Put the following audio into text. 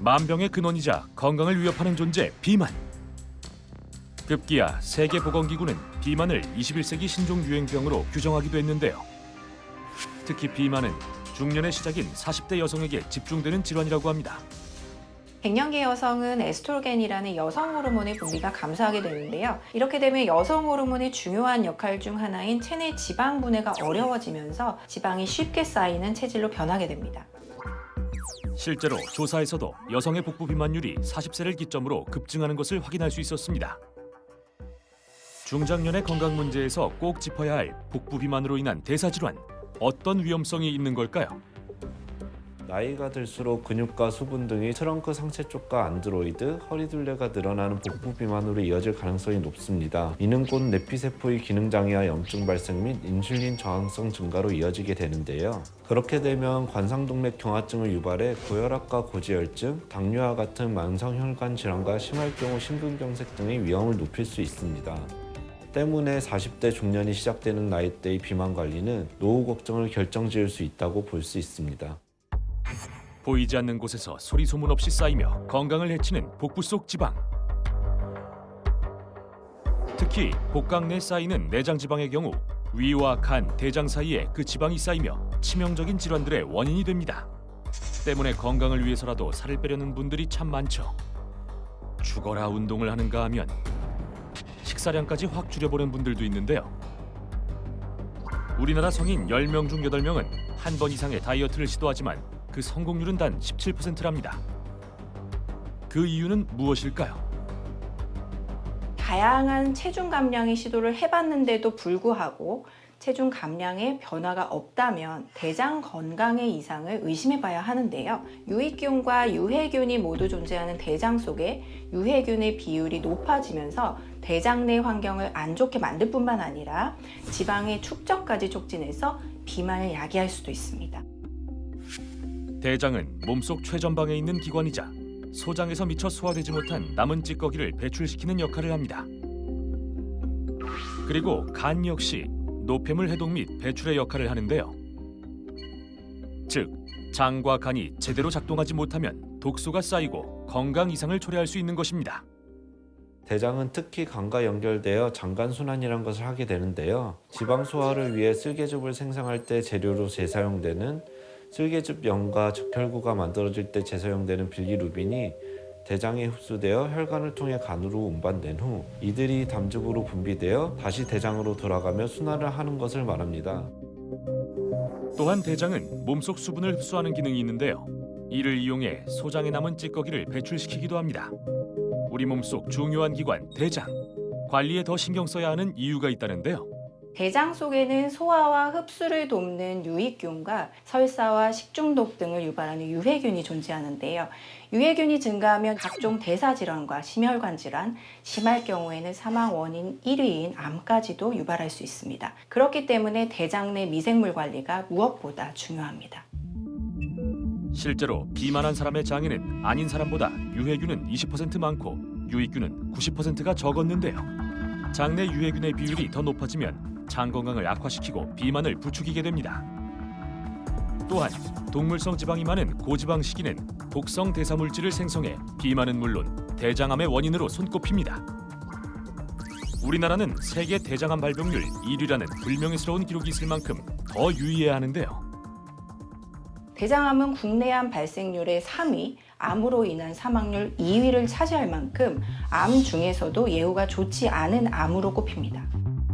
만병의 근원이자 건강을 위협하는 존재 비만. 급기야 세계보건기구는 비만을 21세기 신종 유행병으로 규정하기도 했는데요. 특히 비만은 중년의 시작인 40대 여성에게 집중되는 질환이라고 합니다. 갱년기 여성은 에스트로겐이라는 여성 호르몬의 분비가 감소하게 되는데요. 이렇게 되면 여성 호르몬의 중요한 역할 중 하나인 체내 지방 분해가 어려워지면서 지방이 쉽게 쌓이는 체질로 변하게 됩니다. 실제로 조사에서도 여성의 복부 비만율이 40세를 기점으로 급증하는 것을 확인할 수 있었습니다. 중장년의 건강 문제에서 꼭 짚어야 할 복부 비만으로 인한 대사질환, 어떤 위험성이 있는 걸까요? 나이가 들수록 근육과 수분 등이 트렁크 상체 쪽과 안드로이드, 허리둘레가 늘어나는 복부 비만으로 이어질 가능성이 높습니다. 이는 곧 내피세포의 기능장애와 염증 발생 및 인슐린 저항성 증가로 이어지게 되는데요. 그렇게 되면 관상동맥 경화증을 유발해 고혈압과 고지혈증, 당뇨와 같은 만성혈관 질환과 심할 경우 심근경색 등의 위험을 높일 수 있습니다. 때문에 40대 중년이 시작되는 나이대의 비만 관리는 노후 걱정을 결정지을 수 있다고 볼 수 있습니다. 보이지 않는 곳에서 소리 소문 없이 쌓이며 건강을 해치는 복부 속 지방. 특히 복강 내 쌓이는 내장 지방의 경우 위와 간, 대장 사이에 그 지방이 쌓이며 치명적인 질환들의 원인이 됩니다. 때문에 건강을 위해서라도 살을 빼려는 분들이 참 많죠. 죽어라 운동을 하는가 하면 식사량까지 확 줄여보는 분들도 있는데요. 우리나라 성인 10명 중 8명은 한 번 이상의 다이어트를 시도하지만 그 성공률은 단 17%랍니다. 그 이유는 무엇일까요? 다양한 체중 감량의 시도를 해봤는데도 불구하고 체중 감량에 변화가 없다면 대장 건강의 이상을 의심해봐야 하는데요. 유익균과 유해균이 모두 존재하는 대장 속에 유해균의 비율이 높아지면서 대장 내 환경을 안 좋게 만들 뿐만 아니라 지방의 축적까지 촉진해서 비만을 야기할 수도 있습니다. 대장은 몸속 최전방에 있는 기관이자 소장에서 미처 소화되지 못한 남은 찌꺼기를 배출시키는 역할을 합니다. 그리고 간 역시 노폐물 해독 및 배출의 역할을 하는데요. 즉, 장과 간이 제대로 작동하지 못하면 독소가 쌓이고 건강 이상을 초래할 수 있는 것입니다. 대장은 특히 간과 연결되어 장간순환이라는 것을 하게 되는데요. 지방 소화를 위해 쓸개즙을 생성할 때 재료로 재사용되는 쓸개즙염과 적혈구가 만들어질 때 재사용되는 빌리루빈이 대장에 흡수되어 혈관을 통해 간으로 운반된 후 이들이 담즙으로 분비되어 다시 대장으로 돌아가며 순환을 하는 것을 말합니다. 또한 대장은 몸속 수분을 흡수하는 기능이 있는데요. 이를 이용해 소장에 남은 찌꺼기를 배출시키기도 합니다. 우리 몸속 중요한 기관 대장, 관리에 더 신경 써야 하는 이유가 있다는데요. 대장 속에는 소화와 흡수를 돕는 유익균과 설사와 식중독 등을 유발하는 유해균이 존재하는데요. 유해균이 증가하면 각종 대사질환과 심혈관 질환, 심할 경우에는 사망 원인 1위인 암까지도 유발할 수 있습니다. 그렇기 때문에 대장 내 미생물 관리가 무엇보다 중요합니다. 실제로 비만한 사람의 장에는 아닌 사람보다 유해균은 20% 많고 유익균은 90%가 적었는데요. 장내 유해균의 비율이 더 높아지면 장 건강을 악화시키고 비만을 부추기게 됩니다. 또한 동물성 지방이 많은 고지방 식이는 독성 대사물질을 생성해 비만은 물론 대장암의 원인으로 손꼽힙니다. 우리나라는 세계 대장암 발병률 1위라는 불명예스러운 기록이 있을 만큼 더 유의해야 하는데요. 대장암은 국내 암 발생률의 3위, 암으로 인한 사망률 2위를 차지할 만큼 암 중에서도 예후가 좋지 않은 암으로 꼽힙니다.